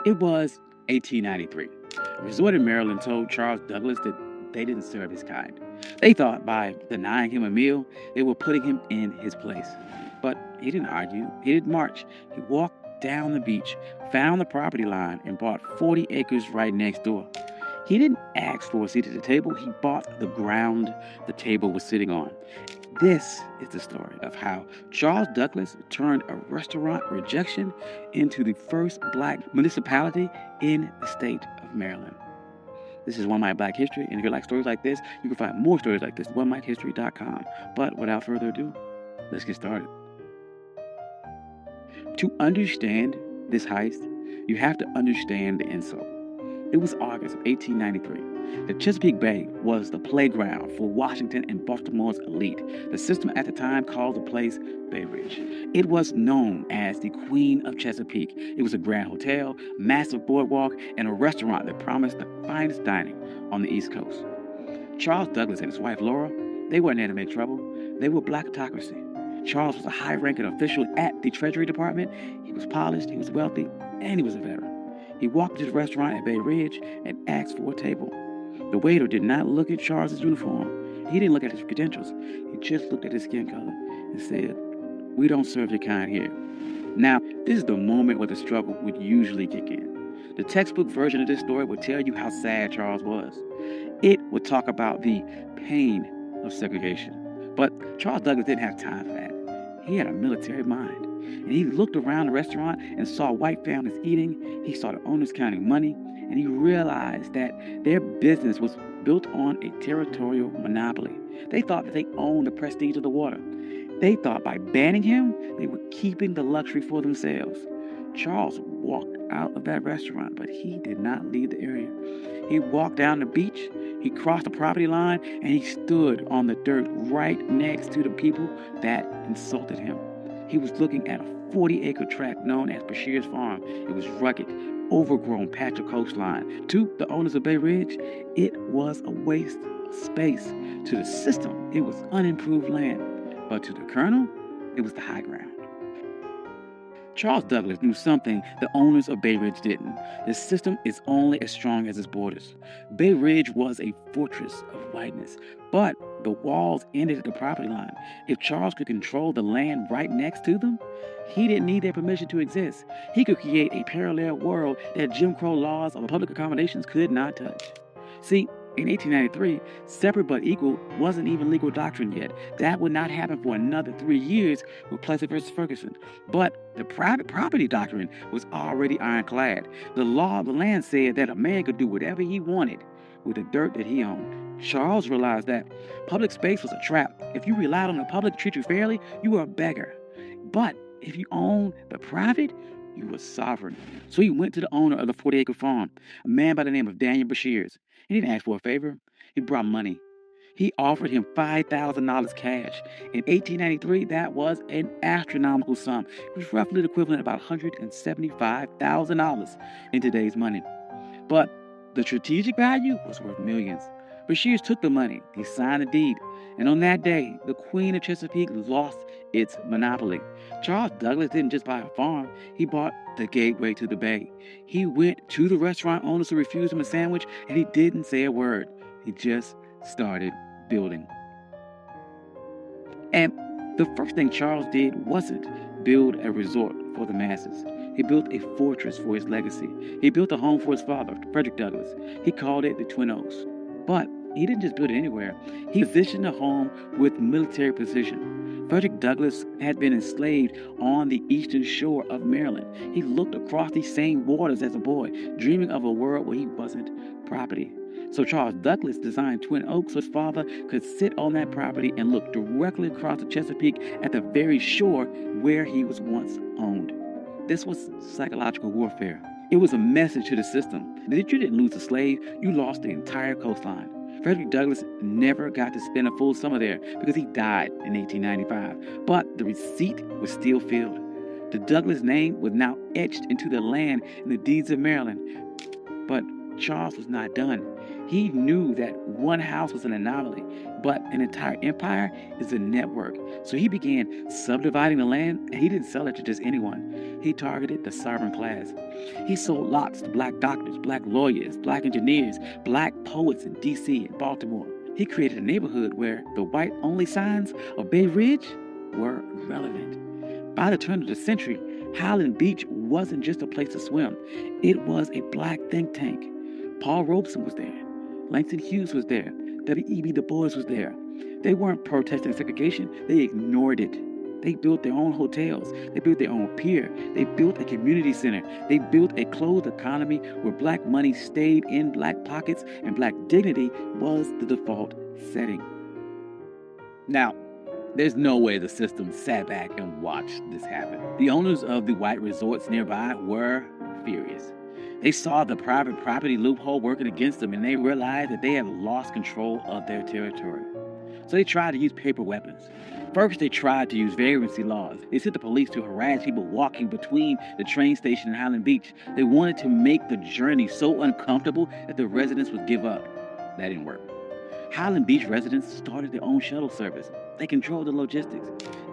It was 1893. A resort in Maryland told Charles Douglas that they didn't serve his kind. They thought by denying him a meal, they were putting him in his place. But he didn't argue. He didn't march. He walked down the beach, found the property line, and bought 40 acres right next door. He didn't ask for a seat at the table. He bought the ground the table was sitting on. This is the story of how Charles Douglas turned a restaurant rejection into the first black municipality in the state of Maryland. This is One Mike Black History, and if you like stories like this, you can find more stories like this at onemikehistory.com. But without further ado, let's get started. To understand this heist, you have to understand the insult. It was August of 1893. The Chesapeake Bay was the playground for Washington and Baltimore's elite. The system at the time called the place Bay Ridge. It was known as the Queen of Chesapeake. It was a grand hotel, massive boardwalk, and a restaurant that promised the finest dining on the East Coast. Charles Douglas and his wife Laura, they weren't there to make trouble. They were black autocracy. Charles was a high-ranking official at the Treasury Department. He was polished, he was wealthy, and he was a veteran. He walked to the restaurant at Bay Ridge and asked for a table. The waiter did not look at Charles's uniform. He didn't look at his credentials. He just looked at his skin color and said, "We don't serve your kind here." Now, this is the moment where the struggle would usually kick in. The textbook version of this story would tell you how sad Charles was. It would talk about the pain of segregation. But Charles Douglas didn't have time for that. He had a military mind. And he looked around the restaurant and saw white families eating. He saw the owners counting money. And he realized that their business was built on a territorial monopoly. They thought that they owned the prestige of the water. They thought by banning him, they were keeping the luxury for themselves. Charles walked out of that restaurant, but he did not leave the area. He walked down the beach, he crossed the property line, and he stood on the dirt right next to the people that insulted him. He was looking at a 40-acre tract known as Bashir's Farm. It was rugged, overgrown patch of coastline. To the owners of Bay Ridge, it was a waste of space. To the system, it was unimproved land. But to the Colonel, it was the high ground. Charles Douglas knew something the owners of Bay Ridge didn't. The system is only as strong as its borders. Bay Ridge was a fortress of whiteness, but the walls ended at the property line. If Charles could control the land right next to them, he didn't need their permission to exist. He could create a parallel world that Jim Crow laws of public accommodations could not touch. See, in 1893, separate but equal wasn't even legal doctrine yet. That would not happen for another 3 years with Plessy versus Ferguson. But the private property doctrine was already ironclad. The law of the land said that a man could do whatever he wanted with the dirt that he owned. Charles realized that public space was a trap. If you relied on the public to treat you fairly, you were a beggar. But if you owned the private, you were sovereign. So he went to the owner of the 40-acre farm, a man by the name of Daniel Bashirs. He didn't ask for a favor. He brought money. He offered him $5,000 cash. In 1893, that was an astronomical sum. It was roughly the equivalent of about $175,000 in today's money. But the strategic value was worth millions. Bashirs took the money. He signed the deed. And on that day, the Queen of Chesapeake lost its monopoly. Charles Douglas didn't just buy a farm. He bought the gateway to the bay. He went to the restaurant owners who refused him a sandwich, and he didn't say a word. He just started building. And the first thing Charles did wasn't build a resort for the masses. He built a fortress for his legacy. He built a home for his father, Frederick Douglass. He called it the Twin Oaks. But he didn't just build it anywhere. He positioned the home with military precision. Frederick Douglass had been enslaved on the eastern shore of Maryland. He looked across these same waters as a boy, dreaming of a world where he wasn't property. So Charles Douglas designed Twin Oaks so his father could sit on that property and look directly across the Chesapeake at the very shore where he was once owned. This was psychological warfare. It was a message to the system that if you didn't lose a slave, you lost the entire coastline. Frederick Douglass never got to spend a full summer there because he died in 1895, but the receipt was still filled. The Douglass name was now etched into the land in the deeds of Maryland. But Charles was not done. He knew that one house was an anomaly, but an entire empire is a network. So he began subdividing the land, and he didn't sell it to just anyone. He targeted the sovereign class. He sold lots to black doctors, black lawyers, black engineers, black poets in D.C. and Baltimore. He created a neighborhood where the white-only signs of Bay Ridge were relevant. By the turn of the century, Highland Beach wasn't just a place to swim. It was a black think tank. Paul Robeson was there. Langston Hughes was there. W.E.B. Du Bois was there. They weren't protesting segregation. They ignored it. They built their own hotels. They built their own pier. They built a community center. They built a closed economy where black money stayed in black pockets and black dignity was the default setting. Now, there's no way the system sat back and watched this happen. The owners of the white resorts nearby were furious. They saw the private property loophole working against them, and they realized that they had lost control of their territory. So they tried to use paper weapons. First, they tried to use vagrancy laws. They sent the police to harass people walking between the train station and Highland Beach. They wanted to make the journey so uncomfortable that the residents would give up. That didn't work. Highland Beach residents started their own shuttle service. They controlled the logistics.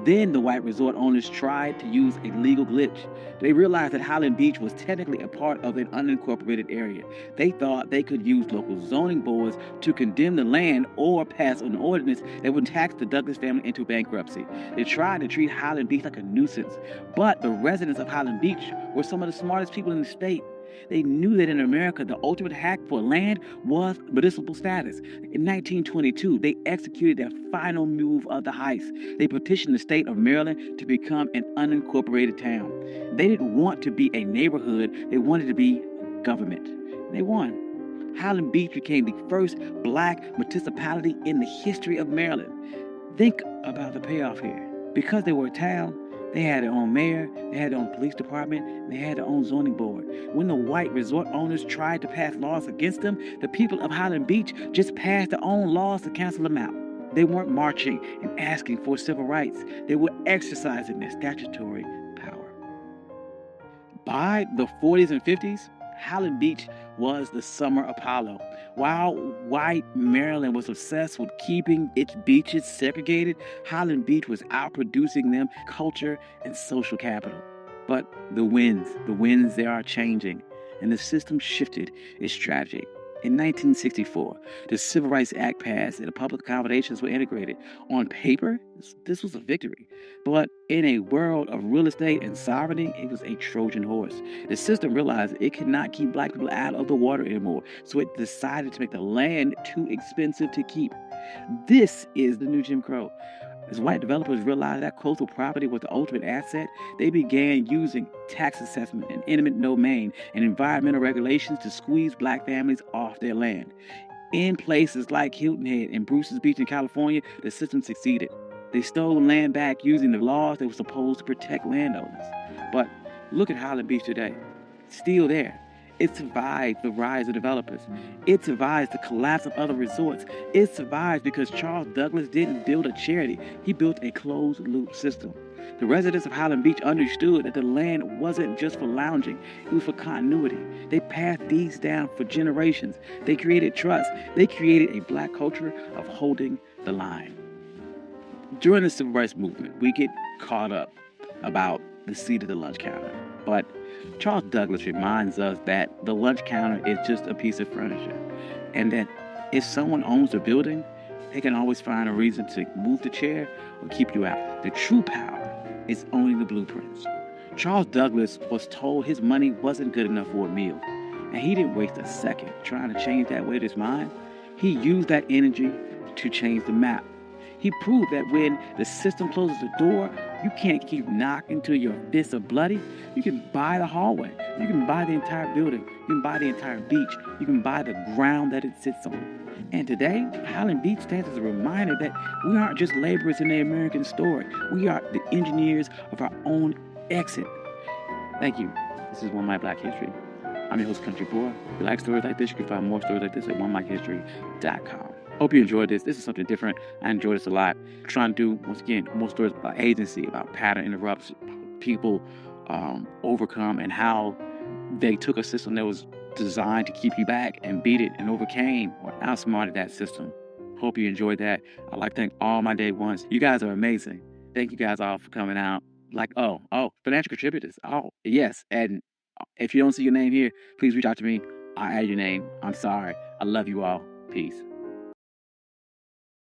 Then the white resort owners tried to use a legal glitch. They realized that Highland Beach was technically a part of an unincorporated area. They thought they could use local zoning boards to condemn the land or pass an ordinance that would tax the Douglas family into bankruptcy. They tried to treat Highland Beach like a nuisance, but the residents of Highland Beach were some of the smartest people in the state. They knew that in America, the ultimate hack for land was municipal status. In 1922, they executed their final move of the heist. They petitioned the state of Maryland to become an unincorporated town. They didn't want to be a neighborhood. They wanted to be government. They won. Highland Beach became the first black municipality in the history of Maryland. Think about the payoff here. Because they were a town, they had their own mayor, they had their own police department, and they had their own zoning board. When the white resort owners tried to pass laws against them, the people of Highland Beach just passed their own laws to cancel them out. They weren't marching and asking for civil rights. They were exercising their statutory power. By the 40s and 50s, Highland Beach was the summer Apollo. While white Maryland was obsessed with keeping its beaches segregated, Highland Beach was outproducing them culture and social capital. But the winds they are changing, and the system shifted its strategy. In 1964, the Civil Rights Act passed and the public accommodations were integrated. On paper, this was a victory. But in a world of real estate and sovereignty, it was a Trojan horse. The system realized it could not keep black people out of the water anymore, so it decided to make the land too expensive to keep. This is the new Jim Crow. As white developers realized that coastal property was the ultimate asset, they began using tax assessment and eminent domain and environmental regulations to squeeze black families off their land. In places like Hilton Head and Bruce's Beach in California, the system succeeded. They stole land back using the laws that were supposed to protect landowners. But look at Highland Beach today. It's still there. It survived the rise of developers. It survived the collapse of other resorts. It survived because Charles Douglas didn't build a charity. He built a closed-loop system. The residents of Highland Beach understood that the land wasn't just for lounging. It was for continuity. They passed these down for generations. They created trust. They created a black culture of holding the line. During the Civil Rights Movement, we get caught up about the seat of the lunch counter. But Charles Douglas reminds us that the lunch counter is just a piece of furniture, and that if someone owns the building, they can always find a reason to move the chair or keep you out. The true power is owning the blueprints. Charles Douglas was told his money wasn't good enough for a meal, and he didn't waste a second trying to change that with his mind. He used that energy to change the map. He proved that when the system closes the door, you can't keep knocking till your fists are bloody. You can buy the hallway. You can buy the entire building. You can buy the entire beach. You can buy the ground that it sits on. And today, Highland Beach stands as a reminder that we aren't just laborers in the American story. We are the engineers of our own exit. Thank you. This is One My Black History. I'm your host, Country Boy. If you like stories like this, you can find more stories like this at onemyhistory.com. Hope you enjoyed this. This is something different. I enjoyed this a lot. Trying to do, once again, more stories about agency, about pattern interrupts, people overcome, and how They took a system that was designed to keep you back and beat it and overcame or outsmarted that system. Hope you enjoyed that. I'd like to thank all my day ones. You guys are amazing. Thank you guys all for coming out. Like, financial contributors. Oh, yes. And if you don't see your name here, please reach out to me. I'll add your name. I'm sorry. I love you all. Peace.